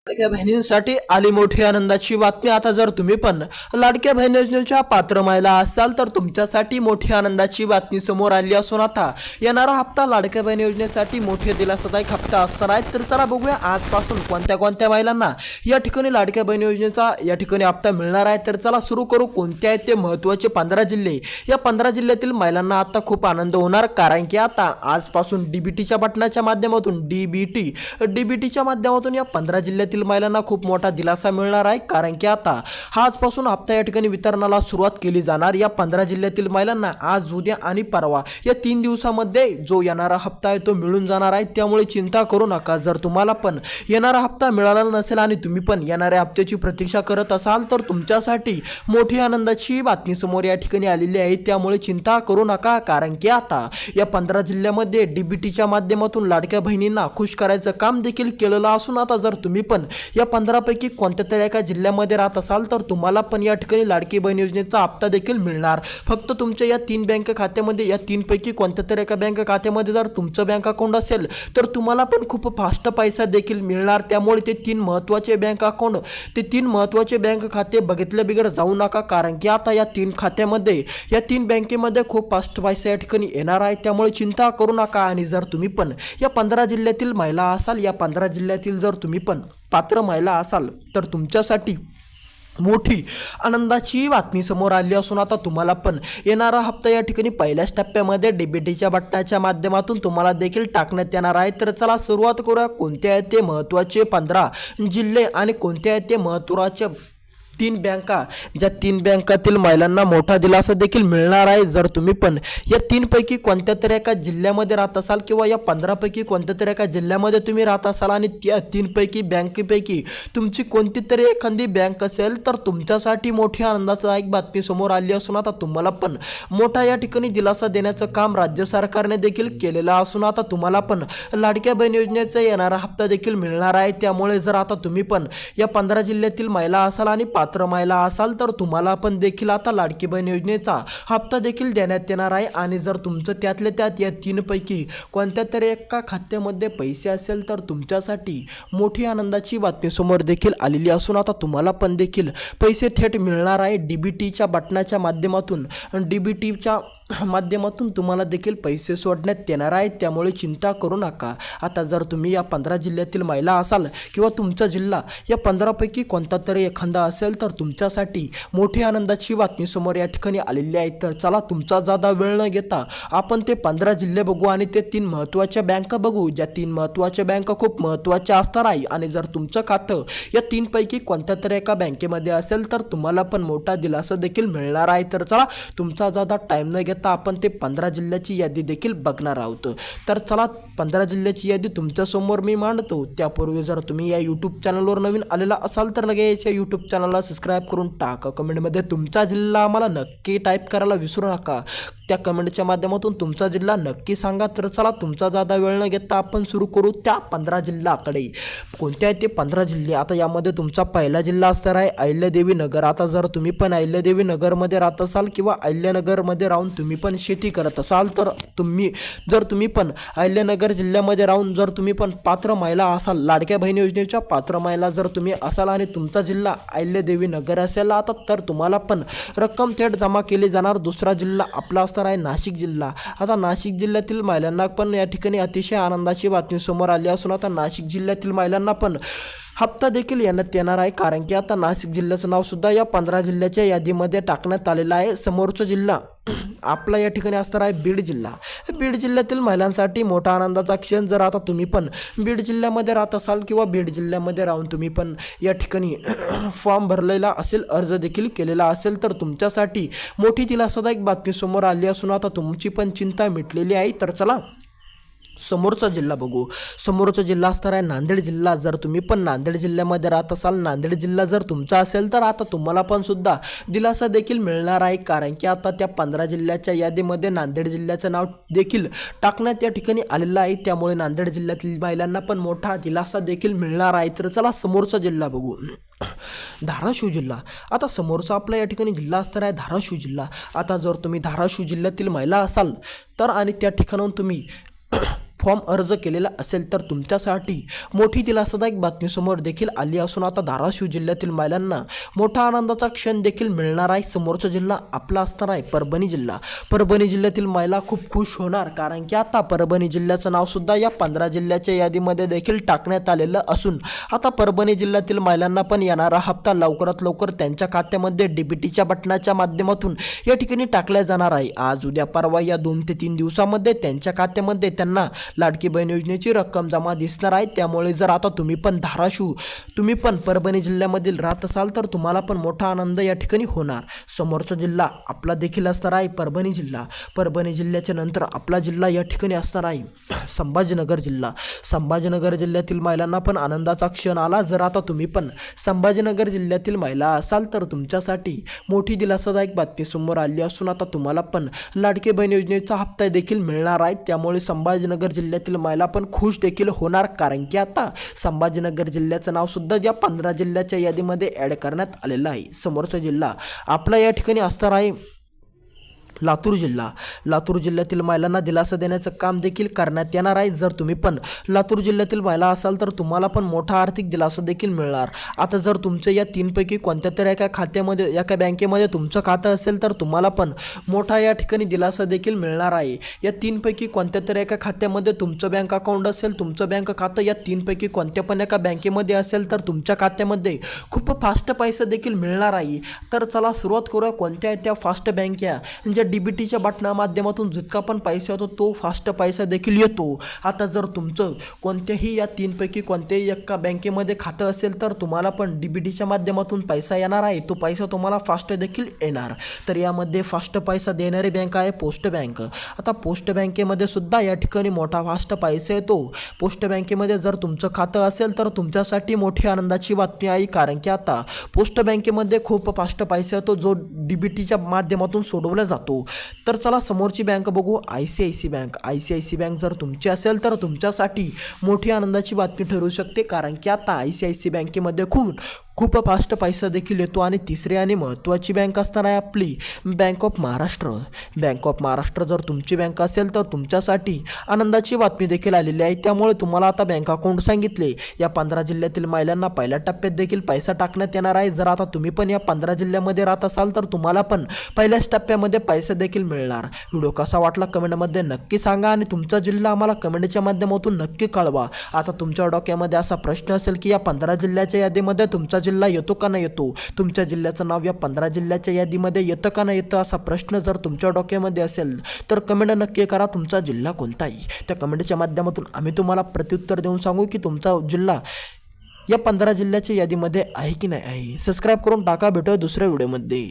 लाडक्या बहिणींसाठी आली मोठी आनंदाची बातमी। आता जर तुम्ही पण लाडक्या बहीण योजनेच्या पात्र महिला असाल तर तुमच्यासाठी मोठी आनंदाची बातमी समोर आली असून आता येणारा हप्ता लाडक्या बहीण योजनेसाठी मोठी दिलासादायक हप्ता असणार आहे। तर चला बघूया आजपासून कोणत्या कोणत्या महिलांना या ठिकाणी लाडक्या बहीण योजनेचा या ठिकाणी हप्ता मिळणार आहे। तर चला सुरू करू। कोणते आहेत ते महत्त्वाचे 15 जिल्हे। या 15 जिल्ह्यातील महिलांना आता खूप आनंद होणार, कारण की आता आजपासून डीबीटीच्या बटनाच्या माध्यमातून डीबीटीच्या माध्यमातून या 15 जिल्ह्यातील महिलांना खूप मोठा दिलासा मिळणार आहे, कारण की आता आजपासून हप्ता या ठिकाणी वितरणाला सुरुवात केली जाणार। या 15 जिल्ह्यातील महिलांना आज, उद्या आणि परवा या 3 दिवसामध्ये जो येणारा हप्ता आहे तो मिळून जाणार आहे। त्यामुळे चिंता करू नका। जर तुम्हाला पण येणारा हप्ता मिळाला नसेल आणि तुम्ही पण येणाऱ्या हप्त्याची प्रतीक्षा करत असाल तर तुमच्यासाठी मोठी आनंदाची बातमी समोर या ठिकाणी आलेली आहे। त्यामुळे चिंता करू नका, कारण की आता या 15 जिल्ह्यामध्ये डीबीटीच्या माध्यमातून लाडक्या बहिणींना खुश करायचं काम देखील केलेलं असून आता जर तुम्ही पण या 15 पैकी कोणत्या तरी एका जिल्ह्यामध्ये राहत असाल तर तुम्हाला पण या ठिकाणी लाडकी बहीण योजनेचा हप्ता देखील मिळणार। फक्त तुमच्या या 3 बँक खात्यामध्ये या 3 पैकी कोणत्या तरी एका बँक खात्यामध्ये जर तुमचं बँक अकाउंट असेल तर तुम्हाला पण खूप फास्ट पैसा देखील मिळणार। त्यामुळे ते 3 महत्त्वाचे बँक अकाउंट, ते 3 महत्त्वाचे बँक खाते बघितल्या बिगर जाऊ नका, कारण की आता या 3 खात्यामध्ये या 3 बँकेमध्ये खूप फास्ट पैसा या ठिकाणी येणार आहे। त्यामुळे चिंता करू नका। आणि जर तुम्ही पण या 15 जिल्ह्यातील महिला असाल, या 15 जिल्ह्यातील जर तुम्ही पण पात्र महिला असाल तर तुमच्यासाठी मोठी आनंदाची बातमी समोर आली असून आता तुम्हाला पण येणारा हप्ता या ठिकाणी पहिल्याच टप्प्यामध्ये डीबीटीच्या बटनाच्या माध्यमातून तुम्हाला देखील टाकण्यात येणार आहे। तर चला सुरुवात करूया। कोणते आहेत ते महत्त्वाचे 15 जिल्हे आणि कोणते आहेत ते महत्त्वाचे 3 बँका, ज्या 3 बँकातील महिलांना मोठा दिलासा देखील मिळणार आहे। जर तुम्ही पण या 3 पैकी कोणत्या तरी एका जिल्ह्यामध्ये राहत असाल किंवा या 15 पैकी कोणत्या तरी एका जिल्ह्यामध्ये तुम्ही राहत असाल आणि त्या 3 पैकी बँकेपैकी तुमची कोणती तरी एखादी बँक असेल तर तुमच्यासाठी मोठी आनंदादायक बातमी समोर आली असून आता तुम्हाला पण मोठा या ठिकाणी दिलासा देण्याचं काम राज्य सरकारने देखील केलेलं असून आता तुम्हाला पण लाडक्या बहीण योजनेचा येणारा हप्ता देखील मिळणार आहे। त्यामुळे जर आता तुम्ही पण या 15 जिल्ह्यातील महिला असाल आणि पात्र महिला असाल तर तुम्हाला पण देखील आता लाडकी बहीण योजनेचा हप्ता देखील देण्यात येणार आहे। आणि जर तुमचं त्यातल्या त्यात या 3 पैकी कोणत्या तरी एका खात्यामध्ये पैसे असेल तर तुमच्यासाठी मोठी आनंदाची बातमी समोर देखील आलेली असून आता तुम्हाला पण देखील पैसे थेट मिळणार आहे डीबीटीच्या बटनाच्या माध्यमातून। डीबीटीच्या माध्यमातून तुम्हाला देखील पैसे सोडण्यात येणार आहेत। त्यामुळे चिंता करू नका। आता जर तुम्ही या 15 जिल्ह्यातील महिला असाल किंवा तुमचा जिल्हा या 15 पैकी कोणता तरी एखादा असेल तर तुमच्यासाठी मोठी आनंदाची बातमी समोर या ठिकाणी आलेली आहे। तर चला तुमचा जादा वेळ न घेता आपण ते 15 जिल्हे बघू आणि ते 3 महत्त्वाच्या बँका बघू, ज्या 3 महत्त्वाच्या बँका खूप महत्त्वाच्या असणार आहे। आणि जर तुमचं खातं या 3 पैकी कोणत्या तरी एका बँकेमध्ये असेल तर तुम्हाला पण मोठा दिलासा देखील मिळणार आहे। तर चला तुमचा जादा टाईम न घेता आपण ते 15 जिल्ह्याची यादी देखील बघणार आहोत। तर चला 15 जिल्ह्याची यादी तुमच्यासमोर मी मांडतो। त्यापूर्वी जर तुम्ही या यूट्यूब चॅनलवर नवीन आलेला असाल तर लगेच या यूट्यूब चॅनलला सबस्क्राईब करून टाका। कमेंटमध्ये तुमचा जिल्हा आम्हाला नक्की टाईप करायला विसरू नका। त्या कमेंटच्या माध्यमातून तुमचा जिल्हा नक्की सांगा। तर चला तुमचा जादा वेळ न घेता आपण सुरू करू त्या 15 जिल्ह्याकडे। कोणते आहेत ते 15 जिल्हे? आता यामध्ये तुमचा पहिला जिल्हा असणार आहे अहिल्यादेवी नगर। आता जर तुम्ही पण अहिल्यादेवी नगरमध्ये राहत असाल किंवा अहिल्यानगरमध्ये राहून तुम्ही पण शेती करत असाल तर तुम्ही पण अहिल्यानगर जिल्ह्यामध्ये राहून जर तुम्ही पण पात्र महिला असाल, लाडक्या बहीण योजनेच्या पात्र महिला जर तुम्ही असाल आणि तुमचा जिल्हा अहिल्यादेवी नगर असेल आता तर तुम्हाला पण रक्कम थेट जमा केली जाणार। दुसरा जिल्हा आपला असणार आहे नाशिक जिल्हा। आता नाशिक जिल्ह्यातील महिलांना पण या ठिकाणी अतिशय आनंदाची बातमी समोर आली असून आता नाशिक जिल्ह्यातील महिलांना पण हप्ता देखील येणार आहे, कारण की आता नाशिक जिल्ह्याचं नाव सुद्धा या 15 जिल्ह्याच्या यादीमध्ये टाकण्यात आलेलं आहे। समोरचा जिल्हा आपला या ठिकाणी असणार आहे बीड जिल्हा। बीड जिल्ह्यातील महिलांसाठी मोठा आनंदाचा क्षण। जर आता तुम्ही पण बीड जिल्ह्यामध्ये राहत असाल किंवा बीड जिल्ह्यामध्ये राहून तुम्ही पण या ठिकाणी फॉर्म भरलेला असेल, अर्ज देखील केलेला असेल तर तुमच्यासाठी मोठी दिलासादायक बातमी समोर आली असून आता तुमची पण चिंता मिटलेली आहे। तर चला समोरचा जिल्हा बघू। समोरचा जिल्हा असणार आहे नांदेड जिल्हा। जर तुम्ही पण नांदेड जिल्ह्यामध्ये राहत असाल, नांदेड जिल्हा जर तुमचा असेल तर आता तुम्हाला पण सुद्धा दिलासा देखील मिळणार आहे, कारण की आता त्या 15 जिल्ह्याच्या यादीमध्ये नांदेड जिल्ह्याचं नाव देखील टाकण्यात या ठिकाणी आलेलं आहे। त्यामुळे नांदेड जिल्ह्यातील महिलांना पण मोठा दिलासा देखील मिळणार आहे। तर चला समोरचा जिल्हा बघू। धाराशिव जिल्हा। आता समोरचा आपला या ठिकाणी जिल्हा असणार आहे धाराशिव जिल्हा। आता जर तुम्ही धाराशिव जिल्ह्यातील महिला असाल तर आणि त्या ठिकाणाहून तुम्ही फॉर्म अर्ज केलेला असेल तर तुमच्यासाठी मोठी दिलासादायक बातमी समोर देखील आली असून आता धाराशिव जिल्ह्यातील महिलांना मोठा आनंदाचा क्षण देखील मिळणार आहे. समोरचा जिल्हा आपला असणार आहे परभणी जिल्हा. परभणी जिल्ह्यातील महिला खूप खुश होणार, कारण की आता परभणी जिल्ह्याचं नाव सुद्धा या 15 जिल्ह्याच्या यादीमध्ये देखील टाकण्यात आलेलं असून आता परभणी जिल्ह्यातील महिलांना पण येणारा हप्ता लवकरात लवकर त्यांच्या खात्यामध्ये डीबीटीच्या बटनाच्या माध्यमातून या ठिकाणी टाकला जाणार आहे. आज उद्या परवा या 2 ते 3 दिवसामध्ये त्यांच्या खात्यामध्ये त्यांना लाडकी बहीण योजनेची रक्कम जमा दिसणार आहे. त्यामुळे जर आता तुम्ही पण परभणी जिल्ह्यामधील राहत असाल तर तुम्हाला पण मोठा आनंद या ठिकाणी होणार. समोरचा जिल्हा आपला देखील असणार आहे परभणी जिल्हा. परभणी जिल्ह्याच्या नंतर आपला जिल्हा या ठिकाणी असणार आहे संभाजीनगर जिल्हा. संभाजीनगर जिल्ह्यातील महिलांना पण आनंदाचा क्षण आला. जर आता तुम्ही पण संभाजीनगर जिल्ह्यातील महिला असाल तर तुमच्यासाठी मोठी दिलासादायक बातमी समोर आली असून आता तुम्हाला पण लाडकी बहीण योजनेचा हप्ता देखील मिळणार आहे. त्यामुळे संभाजीनगर जिल्ह्यातील महिला पण खुश देखील होणार, कारण की आता संभाजीनगर जिल्ह्याचं नाव सुद्धा या 15 जिल्ह्याच्या यादीमध्ये ॲड करण्यात आलेलं आहे. समोरचा जिल्हा आपला या ठिकाणी असणार आहे लातूर जिल्हा. लातूर जिल्ह्यातील महिलांना दिलासा देण्याचं काम देखील करण्यात येणार आहे. जर तुम्ही पण लातूर जिल्ह्यातील महिला असाल तर तुम्हाला पण मोठा आर्थिक दिलासा देखील मिळणार. आता जर तुमचं या 3 पैकी कोणत्या तरी एका खात्यामध्ये एका बँकेमध्ये तुमचं खातं असेल तर तुम्हाला पण मोठा या ठिकाणी दिलासा देखील मिळणार आहे. या 3 पैकी कोणत्या तरी एका खात्यामध्ये तुमचं बँक अकाउंट असेल, तुमचं बँक खातं या 3 पैकी कोणत्या पण एका बँकेमध्ये असेल तर तुमच्या खात्यामध्ये खूप फास्ट पैसा देखील मिळणार आहे. तर चला सुरुवात करूया कोणत्या त्या फास्ट बँका ज्या डीबीटीच्या बटना माध्यमातून जितका पण पैसा येतो तो फास्ट पैसा देखील येतो. आता जर तुमचं कोणत्याही या 3 पैकी कोणत्याही एका बँकेमध्ये खातं असेल तर तुम्हाला पण डीबीटीच्या माध्यमातून पैसा येणार आहे. तो पैसा तुम्हाला फास्ट देखील येणार. तर यामध्ये फास्ट पैसा देणारी बँक आहे पोस्ट बँक. आता पोस्ट बँकेमध्ये सुद्धा या ठिकाणी मोठा फास्ट पैसा येतो. पोस्ट बँकेमध्ये जर तुमचं खातं असेल तर तुमच्यासाठी मोठी आनंदाची बातमी आहे, कारण की आता पोस्ट बँकेमध्ये खूप फास्ट पैसा येतो जो डीबीटीच्या माध्यमातून सोडवला जातो. तर चला समोरची बँक बघू, ICICI बँक. ICICI बँक जर तुमची असेल तर तुमच्यासाठी मोठी आनंदाची बातमी ठरू शकते, कारण की आता ICICI बँकेमध्ये खूप फास्ट पैसा देखील येतो. आणि तिसरी आणि महत्त्वाची बँक असणार आहे आपली bank of Maharashtra. Bank of Maharashtra जर तुमची बँक असेल तर तुमच्यासाठी आनंदाची बातमी देखील आलेली आहे. त्यामुळे तुम्हाला आता बँक अकाउंट सांगितले या 15 जिल्ह्यातील महिलांना पहिल्या टप्प्यात देखील पैसा टाकण्यात येणार आहे. जर आता तुम्ही पण या 15 जिल्ह्यामध्ये राहत असाल तर तुम्हाला पण पहिल्याच टप्प्यामध्ये पैसे देखील मिळणार. व्हिडिओ कसा वाटला कमेंटमध्ये नक्की सांगा आणि तुमचा जिल्हा आम्हाला कमेंटच्या माध्यमातून नक्की कळवा. आता तुमच्या डोक्यामध्ये असा प्रश्न असेल की या 15 जिल्ह्याच्या यादीमध्ये तुमचा जिल्हा येतो का नाही येतो, तुमच्या जिल्ह्याचं नाव या 15 जिल्ह्याच्या यादीमध्ये येतं का नाही येतं, असा प्रश्न जर तुमच्या डोक्यामध्ये असेल तर कमेंट नक्की करा तुमचा जिल्हा कोणता आहे. त्या कमेंटच्या माध्यमातून आम्ही तुम्हाला प्रत्युत्तर देऊन सांगू की तुमचा जिल्हा या 15 जिल्ह्याच्या यादीमध्ये आहे की नाही आहे. सबस्क्राईब करून टाका. भेटूया दुसऱ्या व्हिडिओमध्ये.